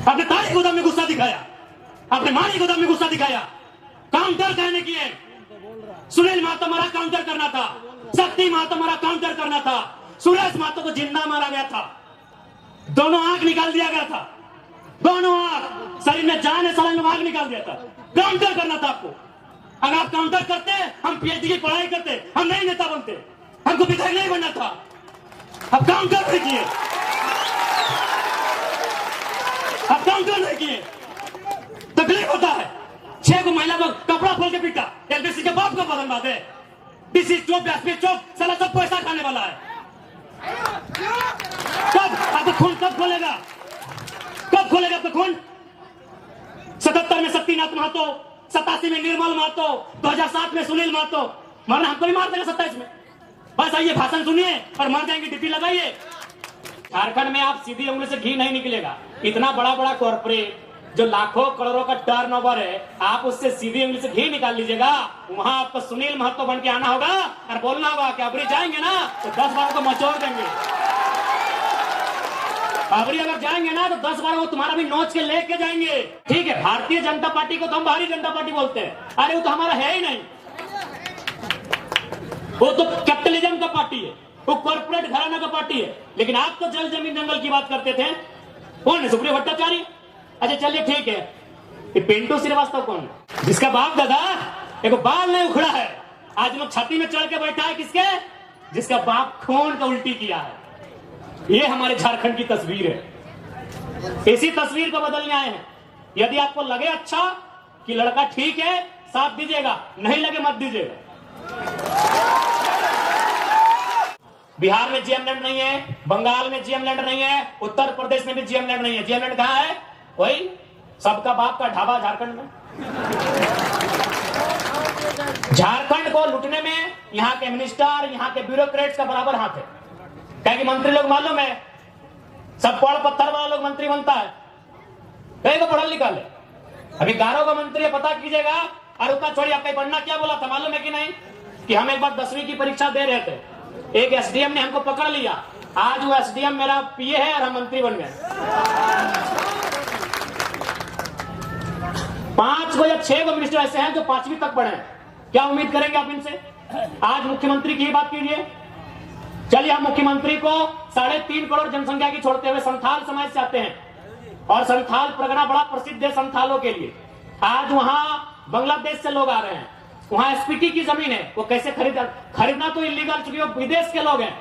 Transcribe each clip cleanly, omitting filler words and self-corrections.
अपने ताली गोदाम में गुस्सा दिखाया, अपने माली गोदाम में गुस्सा दिखाया। काउंटर कहने किए, सुनील महतो मारा काउंटर करना था, शक्ति महतो मारा काउंटर करना था, सुरेश महतो को जिंदा मारा गया था, दोनों आंख निकाल दिया गया था, दोनों आंख, शरीर में जान है, सलंग में आंख निकाल दिया था। काउंटर करना था आपको। अगर आप काउंटर करते, हम पीएचडी की पढ़ाई करते, हम नहीं नेता बनते, हमको विधायक नहीं बनना था। अब काउंटर नहीं किए, अब काउंटर नहीं किए, तकलीफ होता है। 6 को महिला को कपड़ा खोल के पीटा, एलबीसी के बाप को बदन बात है। डीसी चौक, एसपी चौक, साला सब पैसा खाने वाला है। कब आपका खून कब खोलेगा, कब खोलेगा आपका खून? 77 में शक्तिनाथ महतो, 87 में निर्मल महतो, 2007 में सुनील महतो। मरना हमको भी मार देगा 27 में। बस आइए, भाषण सुनिए और मर जाएंगे, ड्यूटी लगाइए। झारखंड में आप सीधी उंगली से घी नहीं निकलेगा। इतना बड़ा बड़ा कॉर्पोरेट जो लाखों करोड़ों का टर्नओवर है, आप उससे सीधी उंगली से घी निकाल लीजिएगा। वहां आपको सुनील महतो बन के आना होगा और बोलना होगा कि अबरी जाएंगे ना तो 10 बार को मचोड़ देंगे। अबरी अगर जाएंगे ना तो 10 बार वो तुम्हारा भी नोच के लेके जाएंगे। ठीक है, भारतीय जनता पार्टी को तो हम भारतीय जनता पार्टी बोलते हैं। अरे वो तो हमारा है ही नहीं, वो तो कैपिटलिज्म का पार्टी है, वो कॉर्पोरेट घराना का पार्टी है। लेकिन आप तो जल जमीन जंगल की बात करते थे। कौन है? सुप्रिया भट्टाचार्य। अच्छा चलिए ठीक है, ये पिंटू श्रीवास्तव कौन है? जिसका बाप दादा एक बाल नहीं उखड़ा है, आज लोग छाती में चढ़ के बैठा है। किसके? जिसका बाप खून का उल्टी किया है। ये हमारे झारखंड की तस्वीर है। इसी तस्वीर को बदलने आए हैं। यदि आपको लगे अच्छा कि लड़का ठीक है, साथ दीजिएगा, नहीं लगे मत दीजिएगा। बिहार में जीएम लैंड नहीं है, बंगाल में जीएम लैंड नहीं है, उत्तर प्रदेश में भी जीएम लैंड नहीं है। जीएम लैंड कहां है? वही सबका बाप का ढाबा झारखंड में। झारखंड को लूटने में यहाँ के मिनिस्टर, यहाँ के ब्यूरोक्रेट्स का बराबर हाथ है। क्या कि मंत्री लोग मालूम है, सब पढ़ पत्थर वाला लोग मंत्री बनता है, कहीं को पढ़ा लिखा है। अभी गारो का मंत्री है, पता कीजिएगा। और उतना छोड़िए, आपका पढ़ना क्या बोला था मालूम है कि नहीं? कि हम एक बार 10वीं की परीक्षा दे रहे थे, एक एसडीएम ने हमको पकड़ लिया। आज वो एसडीएम मेरा पीए है और हम मंत्री बन गए। 5 को या 6 को मिनिस्टर ऐसे हैं जो 5वीं तक पढ़े। क्या उम्मीद करेंगे आप इनसे? आज मुख्यमंत्री की बात कीजिए। चलिए, हम मुख्यमंत्री को 3.5 करोड़ जनसंख्या की छोड़ते हुए संथाल समाज से आते हैं, और संथाल परगना बड़ा प्रसिद्ध है संथालों के लिए। आज वहां बांग्लादेश से लोग आ रहे हैं, वहां एसपीटी की जमीन है, वो कैसे खरीदना तो इलीगल, चूंकि वो विदेश के लोग हैं।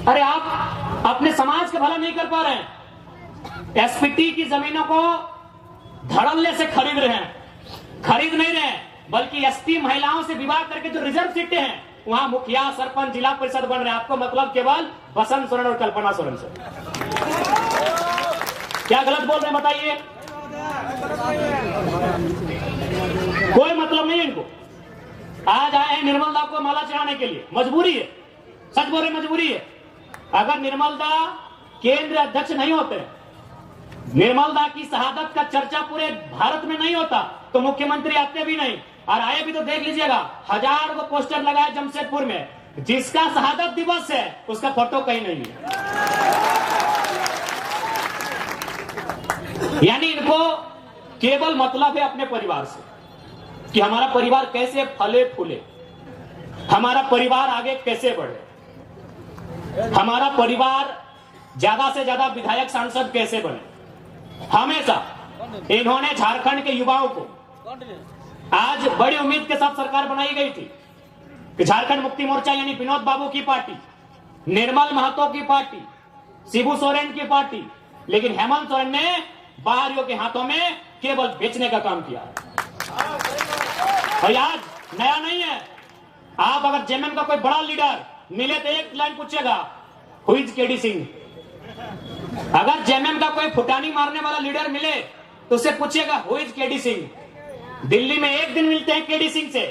अरे आप अपने समाज का भला नहीं कर पा रहे हैं। एसपीटी की जमीनों को धड़ल्ले से खरीद रहे हैं, खरीद नहीं रहे, बल्कि एसटी महिलाओं से विवाह करके जो रिजर्व सीटें हैं, वहां मुखिया, सरपंच, जिला परिषद बन रहे हैं। आपको मतलब केवल बसंत सोरेन और कल्पना सोरेन से। क्या गलत बोल रहे हैं बताइए? कोई मतलब नहीं है इनको। आज आए हैं निर्मल दा को माला चढ़ाने के लिए, मजबूरी है, सच बोल रहे मजबूरी है। अगर निर्मल दा केंद्र अध्यक्ष नहीं होते, निर्मल दा की शहादत का चर्चा पूरे भारत में नहीं होता, तो मुख्यमंत्री आते भी नहीं। और आए भी तो देख लीजिएगा, 1000 को पोस्टर लगाए जमशेदपुर में, जिसका शहादत दिवस है उसका फोटो कहीं नहीं है। यानी इनको केवल मतलब है अपने परिवार से, कि हमारा परिवार कैसे फले फूले, हमारा परिवार आगे कैसे बढ़े, हमारा परिवार ज्यादा से ज्यादा विधायक सांसद कैसे बने। हमेशा इन्होंने झारखंड के युवाओं को, आज बड़ी उम्मीद के साथ सरकार बनाई गई थी कि झारखंड मुक्ति मोर्चा यानी विनोद बाबू की पार्टी, निर्मल महतो की पार्टी, शिबू सोरेन की पार्टी, लेकिन हेमंत सोरेन ने बाहरियों के हाथों में केवल बेचने का काम किया। और आज नया नहीं है। आप अगर जेएमएम का कोई बड़ा लीडर मिले तो एक लाइन पूछेगा, हु इज केडी सिंह। अगर जेएमएम का कोई फुटानी मारने वाला लीडर मिले तो उससे पूछिएगा, who is KD Singh. Delhi में एक दिन मिलते हैं केडी सिंह से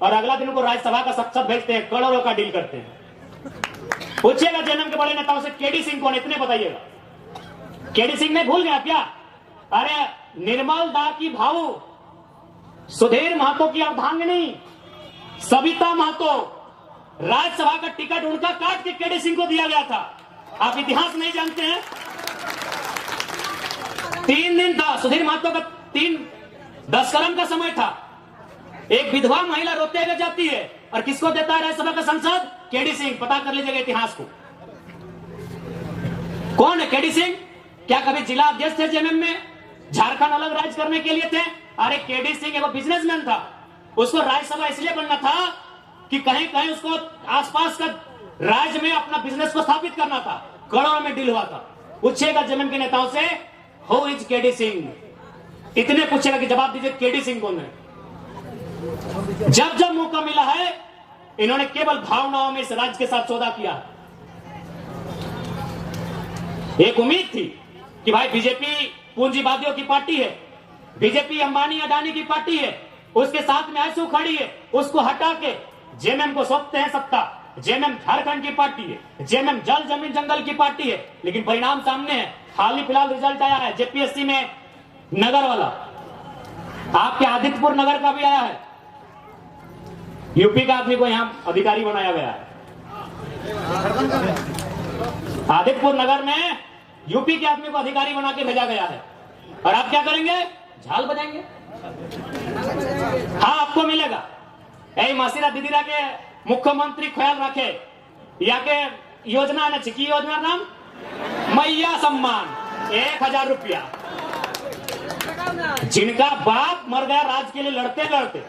और अगला दिन उनको राज्यसभा का संसद भेजते हैं, करोड़ों का डील करते हैं। पूछिएगा जेएमएम के बड़े नेताओं से, केडी सिंह कौन, इतने बताइएगा। केडी सिंह ने भूल गया क्या? अरे निर्मल दा की भाऊ, सुधीर महतो की अर्धांगिनी सविता महतो, राज्यसभा का टिकट उनका काट के केडी सिंह को दिया गया था। आप इतिहास नहीं जानते हैं? 3 दिन था सुधीर महतो का 10 कलम का समय था। एक विधवा महिला रोते हुए जाती है और किसको देता है राज्यसभा का सांसद? केडी सिंह। पता कर लीजिएगा इतिहास को, कौन है केडी सिंह? क्या कभी जिला अध्यक्ष थे जेएमएम में? झारखंड अलग राज्य करने के लिए थे? अरे केडी सिंह एक बिजनेसमैन था, उसको राज्यसभा इसलिए बनना था कि कहीं कहीं उसको आसपास का राज्य में अपना बिजनेस को स्थापित करना था। करोड़ों में डील हुआ था। पूछेगा जेएमएम के नेताओं से, हु इज केडी सिंह? इतने पूछेगा कि जवाब दीजिए केडी सिंह कौन है। जब जब मौका मिला है इन्होंने केवल भावनाओं में इस राज्य के साथ सौदा किया। एक उम्मीद थी कि भाई बीजेपी पूंजीवादियों की पार्टी है, बीजेपी अंबानी अडानी की पार्टी है, उसके साथ में आंसू खड़ी है, उसको हटा के जेएमएम को सौंपते हैं सत्ता। जेएमएम झारखंड की पार्टी है, जेएमएम जल जमीन जंगल की पार्टी है, लेकिन परिणाम सामने है। हाल ही फिलहाल रिजल्ट आया है जेपीएससी में, नगर वाला, आपके आदित्यपुर नगर का भी आया है। यूपी का आदमी को यहां अधिकारी बनाया गया है। आदित्यपुर नगर में यूपी के आदमी को अधिकारी बना के भेजा गया है। और आप क्या करेंगे? झाल बजाएंगे। हाँ, आपको मिलेगा। यही मासीरा दीदीरा के मुख्यमंत्री ख्याल रखे, या के योजना है की योजना नाम मैया सम्मान 1000 रुपया। जिनका बाप मर गया राज्य के लिए लड़ते लड़ते,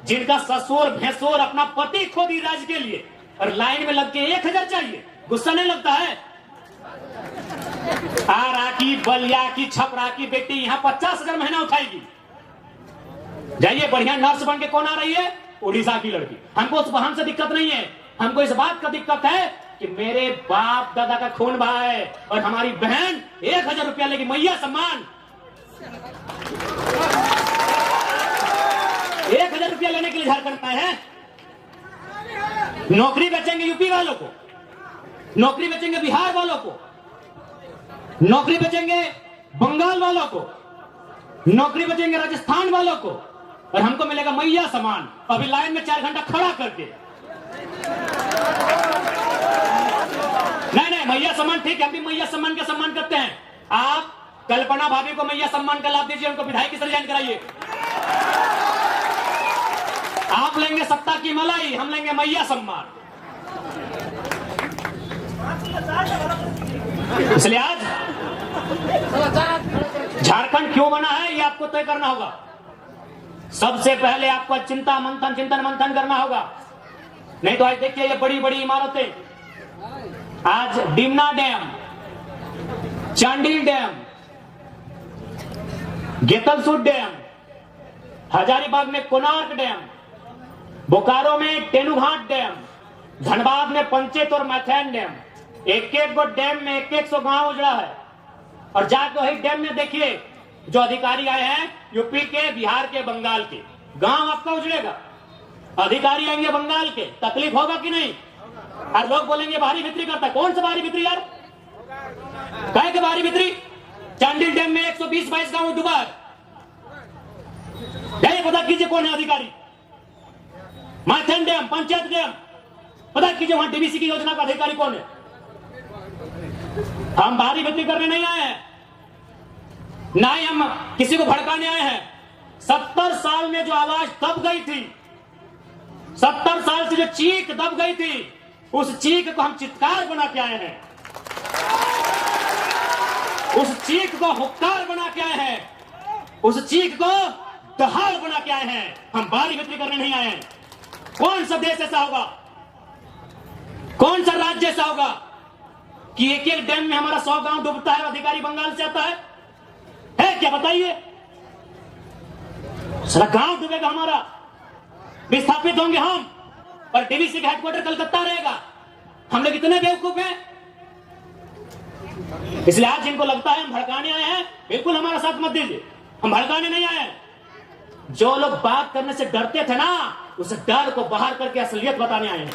जिनका ससुर भैंसुर अपना पति खो दी राज्य के लिए, और लाइन में लग के 1000 चाहिए, गुस्सा नहीं लगता है? आरा की, बलिया की, छपरा की बेटी यहाँ 50,000 महीना उठाएगी। जाइए, बढ़िया नर्स बन के कौन आ रही है? उड़ीसा की लड़की। हमको उस बहन से दिक्कत नहीं है, हमको इस बात का दिक्कत है कि मेरे बाप दादा का खून बहा है और हमारी बहन 1000 रुपया लेगी, मैया सम्मान। 1000 रुपया लेने के लिए झारखंड में है। नौकरी बेचेंगे यूपी वालों को, नौकरी बेचेंगे बिहार वालों को, नौकरी बेचेंगे बंगाल वालों को, नौकरी बेचेंगे राजस्थान वालों को, और हमको मिलेगा मैया सम्मान। अभी लाइन में 4 घंटा खड़ा करके। नहीं, मैया सम्मान ठीक है, हम भी मैया सम्मान का सम्मान करते हैं। आप कल्पना भाभी को मैया सम्मान का लाभ दीजिए, उनको विधायक से रिजाइन कराइए। आप लेंगे सत्ता की मलाई, हम लेंगे मैया सम्मान। इसलिए आज झारखंड क्यों बना है ये आपको तय करना होगा। सबसे पहले आपको चिंतन मंथन करना होगा। नहीं तो आज देखिए ये बड़ी बड़ी इमारतें, आज Dimna dam, Chandil dam, Getalsud dam, Hazaribagh में कोणार्क डैम, बोकारो में तेनुघाट डैम, धनबाद में पंचेत और मैथैन डैम, एक एक गो डैम में 100 गांव उजड़ा है। और जाके वही डैम में देखिए जो अधिकारी आए हैं यूपी के, बिहार के, बंगाल के, गांव आपका उजड़ेगा। अधिकारी आएंगे बंगाल के, तकलीफ होगा कि नहीं? और लोग बोलेंगे बाहरी बिक्री करता। कौन सा बाहरी बिक्री यार? कहे के बाहरी बिक्री? चांडिल डैम में 120-22 गांव डूबा है। जाइए पता कीजिए कौन है अधिकारी। मैथन डैम, पंचायत डैम, पता कीजिए वहां डीवीसी की योजना का अधिकारी कौन है। हम बाहरी बिक्री करने नहीं आए हैं, ना ही हम किसी को भड़काने आए हैं। 70 साल में जो आवाज दब गई थी, 70 साल से जो चीख दब गई थी, उस चीख को हम चित्कार बना के आए हैं, उस चीख को हुक्कार बना के आए हैं, उस चीख को दहाड़ बना के आए हैं। हम बाहरी बिक्री करने नहीं आए हैं। कौन सा देश ऐसा होगा, कौन सा राज्य ऐसा होगा कि एक एक डैम में हमारा 100 गांव डूबता है, अधिकारी बंगाल से आता है क्या? बताइए, सारा गांव डूबेगा हमारा, विस्थापित होंगे हम, और डीवीसी का हेडक्वार्टर कलकत्ता रहेगा। हम लोग इतने बेवकूफ हैं। इसलिए आज जिनको लगता है हम भड़काने आए हैं, बिल्कुल हमारा साथ मत दीजिए, हम भड़काने नहीं आए हैं। जो लोग बात करने से डरते थे ना, उस डर को बाहर करके असलियत बताने आए हैं।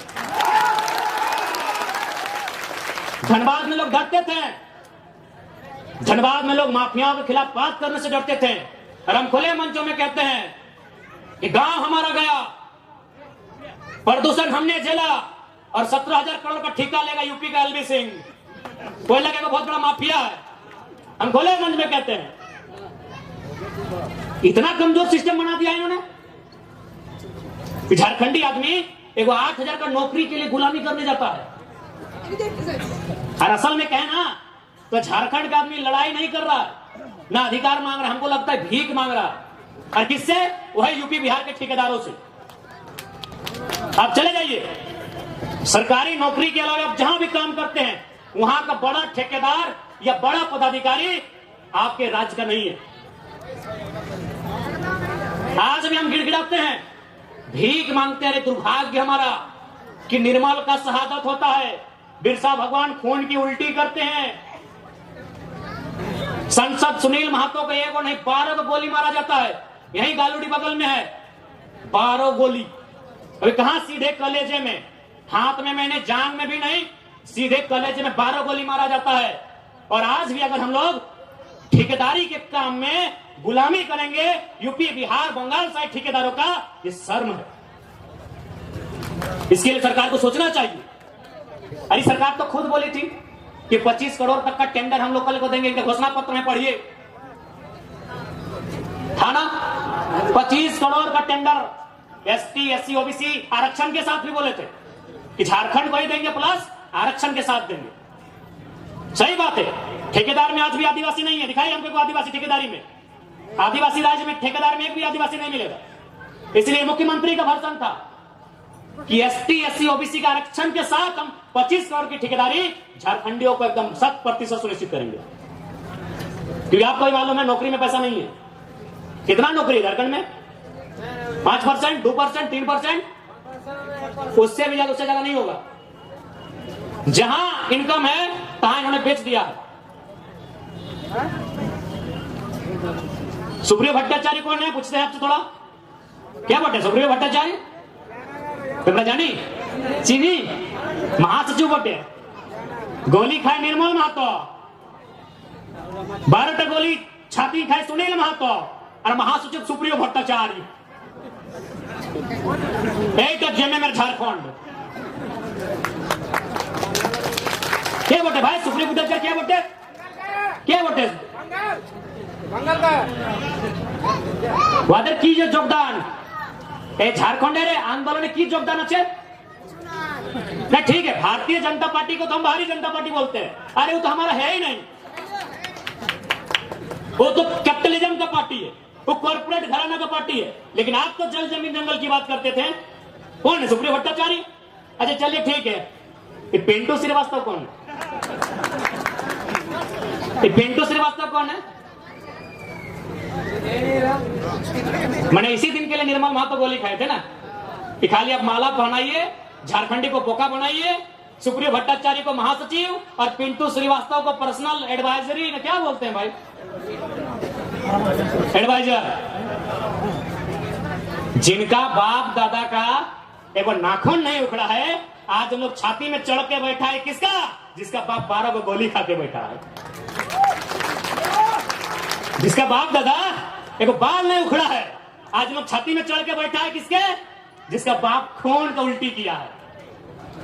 धनबाद में लोग डरते थे, धनबाद में लोग माफियाओं के खिलाफ बात करने से डरते थे, और हम खुले मंचों में कहते हैं कि गांव हमारा गया, प्रदूषण हमने झेला, और 17,000 करोड़ का ठेका लेगा यूपी का LV सिंह। कोई लगेगा बहुत बड़ा माफिया है। हम खुले मंच में कहते हैं इतना कमजोर सिस्टम बना दिया इन्होंने। झारखंडी आदमी एक 8,000 का नौकरी के लिए गुलामी करने जाता है। और असल में कहना तो झारखंड का आदमी लड़ाई नहीं कर रहा, ना अधिकार मांग रहा, हमको लगता है भीख मांग रहा। और किससे? वही यूपी बिहार के ठेकेदारों से। आप चले जाइए सरकारी नौकरी के अलावा आप जहां भी काम करते हैं, वहां का बड़ा ठेकेदार या बड़ा पदाधिकारी आपके राज्य का नहीं है। आज भी हम गिड़गिड़ाते हैं, भीख मांगते हैं। दुर्भाग्य हमारा कि निर्मल का शहादत होता है, बिरसा भगवान खून की उल्टी करते हैं। संसद सुनील महतो को एक नहीं 12 को गोली मारा जाता है। यही गालूडी बगल में है, 12 गोली। अभी कहां? सीधे कलेजे में, हाथ में मैंने, जान में भी नहीं, सीधे कलेजे में 12 गोली मारा जाता है। और आज भी अगर हम लोग ठेकेदारी के काम में गुलामी करेंगे यूपी बिहार बंगाल साइड ठेकेदारों का, ये शर्म है। इसके लिए सरकार को सोचना चाहिए। अरे सरकार तो खुद बोली थी कि 25 करोड़ तक का टेंडर हम लोग कल को देंगे। इनके घोषणा पत्र में पढ़िए, था ना 25 करोड़ का टेंडर एसटी एससी ओबीसी आरक्षण के साथ भी बोले थे कि झारखंड को ही देंगे प्लस आरक्षण के साथ देंगे। सही बात है, ठेकेदार में आज भी आदिवासी नहीं है। दिखाइए हमको आदिवासी ठेकेदारी में, आदिवासी राज्य में ठेकेदार में एक भी आदिवासी नहीं मिलेगा। इसलिए मुख्यमंत्री का भाषण था कि एसटी एससी ओबीसी का आरक्षण के साथ हम 25 करोड़ की ठेकेदारी झारखंडियों को एकदम 100% सुनिश्चित करेंगे। क्योंकि आपको ही मालूम है नौकरी में पैसा नहीं है। कितना नौकरी है झारखंड में? 5%, 2%, 3%, उससे भी ज्यादा, उससे ज्यादा नहीं होगा। जहां इनकम है तहां इन्होंने बेच दिया है। सुप्रियो भट्टाचार्य कौन है? पूछते हैं आपसे थोड़ा, क्या बोलते हैं सुप्रियो भट्टाचार्य? तुम्हारा जानी चीनी महासचिव बोटे, गोली खाए निर्मल महतो, 12 गोली छाती खाए सुनील महतो, और महासचिव सुप्रियो भट्टाचार्य। एक तो जेमे में झारखंड क्या बोलते भाई? सुप्रियो भट्टाचार्य क्या बोलते? क्या बोलते? वादर की योगदान झारखंड आंदोलन की योगदान अच्छे नहीं, ठीक है। भारतीय जनता पार्टी को तो हम भारतीय जनता पार्टी बोलते हैं। अरे वो तो हमारा है ही नहीं, वो तो कैपिटलिज्म का पार्टी है, वो कॉर्पोरेट घराना का पार्टी है। लेकिन आप तो जल जमीन जंगल की बात करते थे। कौन है? सुप्रियो भट्टाचार्य। अच्छा चलिए ठीक है, ये पिंटू श्रीवास्तव कौन है? ये पिंटू श्रीवास्तव कौन है? मैंने इसी दिन के लिए निर्मल महतो गोली खाए थे ना कि खाली आप माला पहनाइए, झारखंडी को बोका बनाइए, सुप्रियो भट्टाचार्य को महासचिव और पिंटू श्रीवास्तव को पर्सनल एडवाइजरी, क्या बोलते हैं भाई, एडवाइजर। जिनका बाप दादा का एक नाखून नहीं उखड़ा है, आज हम लोग छाती में चढ़ के बैठा है। किसका? जिसका बाप 12 को गोली खा के बैठा है, जिसका बाप दादा एक बाल नहीं उखड़ा है, आज लोग छाती में चढ़ के बैठा है। किसके? जिसका बाप खून का उल्टी किया है।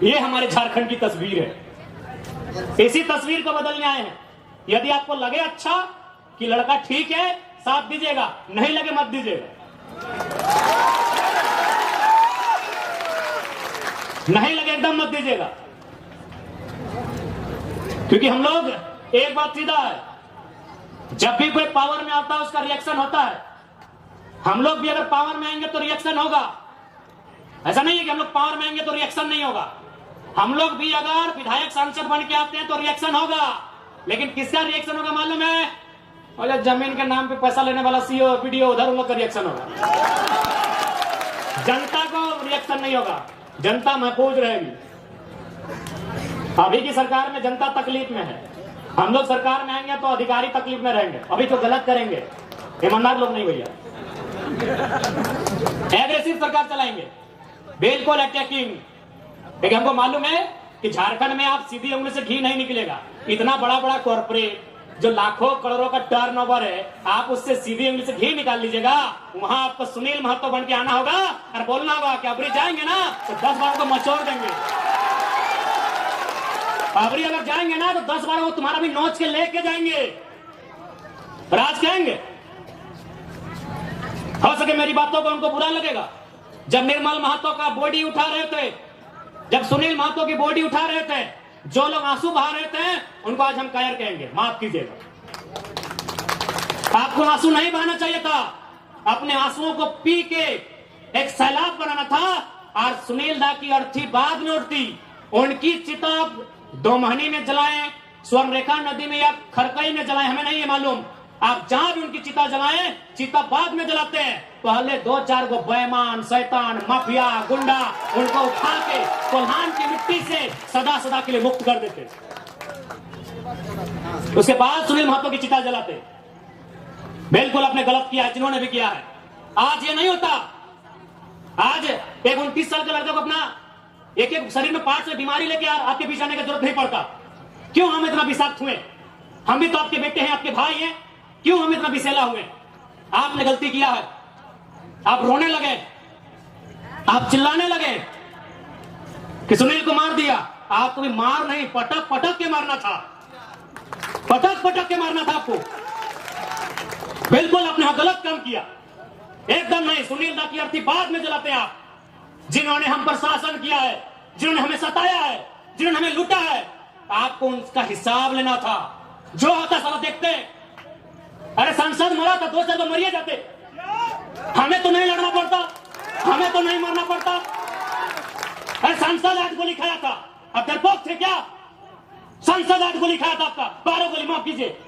ये हमारे झारखंड की तस्वीर है। इसी तस्वीर को बदलने आए हैं। यदि आपको लगे अच्छा कि लड़का ठीक है, साथ दीजिएगा, नहीं लगे मत दीजिएगा। नहीं लगे एकदम मत दीजिएगा। क्योंकि हम लोग, एक बात सीधा है, जब भी कोई पावर में आता है उसका रिएक्शन होता है। हम लोग भी अगर पावर में आएंगे तो रिएक्शन होगा। ऐसा नहीं है कि हम लोग पावर में आएंगे तो रिएक्शन नहीं होगा। हम लोग भी अगर विधायक सांसद बन के आते हैं तो रिएक्शन होगा। लेकिन किसका रिएक्शन होगा मालूम है? और जमीन के नाम पे पैसा लेने वाला सीओ वीडियो, उधर उन लोग का रिएक्शन होगा। जनता को रिएक्शन नहीं होगा, जनता महफूज रहेगी। अभी की सरकार में जनता तकलीफ में है। हम लोग सरकार में आएंगे तो अधिकारी तकलीफ में रहेंगे। अभी तो गलत करेंगे, ईमानदार लोग नहीं भैया। एग्रेसिव सरकार चलाएंगे, बिल्कुल अटैकिंग। लेकिन हमको मालूम है कि झारखंड में आप सीधी उंगली से घी नहीं निकलेगा। इतना बड़ा बड़ा कॉर्पोरेट जो लाखों करोड़ों का टर्नओवर है, आप उससे सीधी उंगली से घी निकाल लीजिएगा। वहां आपको सुनील महतो बन के आना होगा और बोलना होगा कि अबरी जाएंगे ना तो 10 बार को मचोड़ देंगे। अबरी अगर जाएंगे ना तो 10 बार वो तुम्हारा भी नोच के लेके जाएंगे। राज कहेंगे हो सके मेरी बातों को उनको बुरा लगेगा। जब निर्मल महतो का बॉडी उठा रहे थे, जब सुनील महतो की बॉडी उठा रहे थे, जो लोग आंसू बहा रहे थे, उनको आज हम कायर कहेंगे, माफ कीजिएगा। आपको आंसू नहीं बहाना चाहिए था, अपने आंसुओं को पी के एक सैलाब बनाना था। और सुनील दा की अर्थी बाद में उठती, उनकी चिता दोमहनी में जलाएं, स्वर्णरेखा नदी में या खरकई में जलाएं, हमें नहीं है मालूम। आप जहां भी उनकी चिता जलाएं, चिता बाद में जलाते हैं, पहले 2-4 को बेईमान, शैतान, माफिया, गुंडा उनको उठा के कोल्हान की मिट्टी से सदा सदा के लिए मुक्त कर देते। उसके बाद सुनील महतो की चिता जलाते। बिल्कुल आपने गलत किया है, जिन्होंने भी किया है। आज ये नहीं होता। आज एक 29 साल के लड़का को अपना एक शरीर में पार्ट से बीमारी लेके आपके बीच आने की जरूरत नहीं पड़ता। क्यों हम इतना विषाक्त हुए? हम भी तो आपके बेटे हैं, आपके भाई हैं, क्यों हम इतना विषैला हुए? आपने गलती किया है, आप रोने लगे, आप चिल्लाने लगे कि सुनील को मार दिया। आपको भी मार नहीं, पटक पटक के मारना था, पटक पटक के मारना था आपको। बिल्कुल आपने गलत काम किया, एकदम नहीं। सुनील दा की अर्थी बाद में जलाते आप, जिन्होंने हम पर शासन किया है, जिन्होंने हमें सताया है, जिन्होंने हमें लूटा है, आपको उनका हिसाब लेना था। जो होता साला देखते। अरे सांसद मरा था, 2 साल तो मरिए जाते, हमें तो नहीं लड़ना पड़ता, हमें तो नहीं मरना पड़ता। अरे सांसद 8 गोली खाया था, अब डरपोक थे क्या? सांसद 8 गोली खाया था, आपका 12 गोली, माफ कीजिए,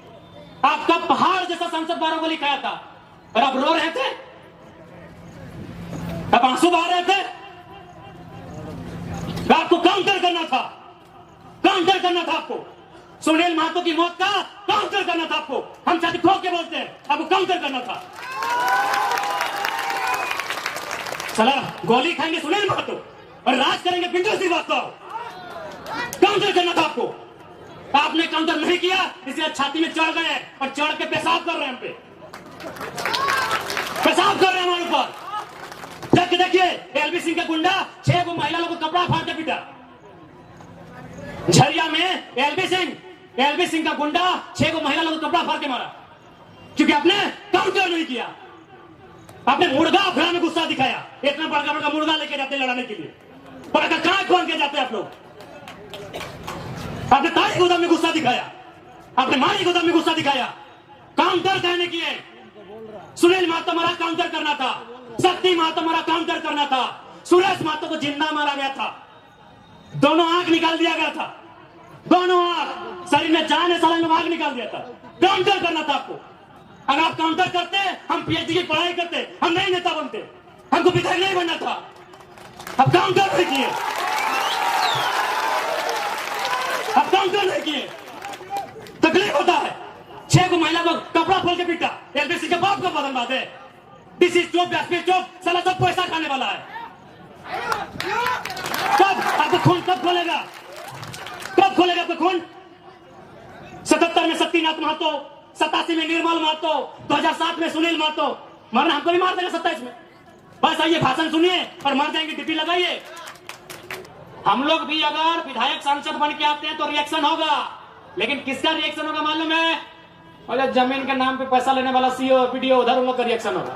आपका पहाड़ जैसा सांसद 12 गोली खाया था, और आप रो रहे थे, अब आंसू बहा रहे थे। आपको काउंटर करना था, काउंटर करना था आपको। सुनील महतो की मौत का काउंटर करना था आपको। हम छाती ठोक के बोलते हैं, आपको काउंटर करना था। चला गोली खाएंगे सुनील महतो और राज करेंगे पिंटू श्रीवास्तव, काउंटर करना था आपको। आपने काउंटर नहीं किया, इसलिए छाती में चढ़ गए और चढ़ के पेशाब कर रहे हैं, हम पे पेशाब कर रहे हैं हमारे ऊपर। जबकि देखिए एलबी सिंह का गुंडा 6 को महिला लोगों को कपड़ा फाड़ के पीटा। झरिया में एलबी सिंह का गुंडा 6 को महिला लोगों को कपड़ा फाड़ के मारा, क्योंकि आपने काउंटर नहीं किया। आपने मुर्गा अफरा में गुस्सा दिखाया, इतना बड़का बड़का मुर्गा लेके जाते लड़ाने के लिए, बड़का कांच बांध के जाते आप लोग। आपने तारी गोदाम में गुस्सा दिखाया, आपने मारी गोदाम में गुस्सा दिखाया। काउंटर कहने किए। सुनील महतो मरा, काउंटर करना था। शक्ति महतो मरा, काउंटर करना था। सुरेश महतो को जिंदा मारा गया था, दोनों आंख निकाल दिया गया था, दोनों आंख, शरीर में जान है, साला में आंख निकाल दिया था। काउंटर करना था आपको। अगर आप काउंटर करते, हम पीएचडी की पढ़ाई करते, हम नहीं नेता बनते, हमको विधायक नहीं बनना था। अब काउंटर नहीं किए, अब काउंटर नहीं किए, तकलीफ होता है। 6 को महिला को कपड़ा खोल के पीटा, एलबीसी के बाप का बदन बात है। डीसी चौक, एसपी चौक, साला सब पैसा खाने वाला है। कब आपका खून कब खोलेगा? कब खोलेगा आपका खून? 77 में शक्तिनाथ महतो, 87 में निर्मल महतो, 2007 में सुनील महतो। मरना हमको भी मार देगा 27 में। बस आइए भाषण सुनिए और मर जाएंगे, डीपी लगाइए। हम लोग भी अगर विधायक सांसद बन के आते हैं तो रिएक्शन होगा, लेकिन किसका रिएक्शन होगा मालूम है? और जमीन के नाम पे पैसा लेने वाला सीओ पीडीओ, उधर उन लोग का रिएक्शन होगा।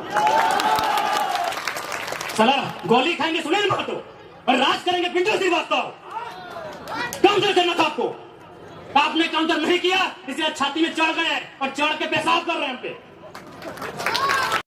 चला गोली खाएंगे सुनील महतो और राज करेंगे पिंटू श्रीवास्तव, काउंटर करना था आपको। आपने काउंटर नहीं किया, इसलिए छाती में चढ़ गए और चढ़ के पेशाब कर रहे हैं हम पे।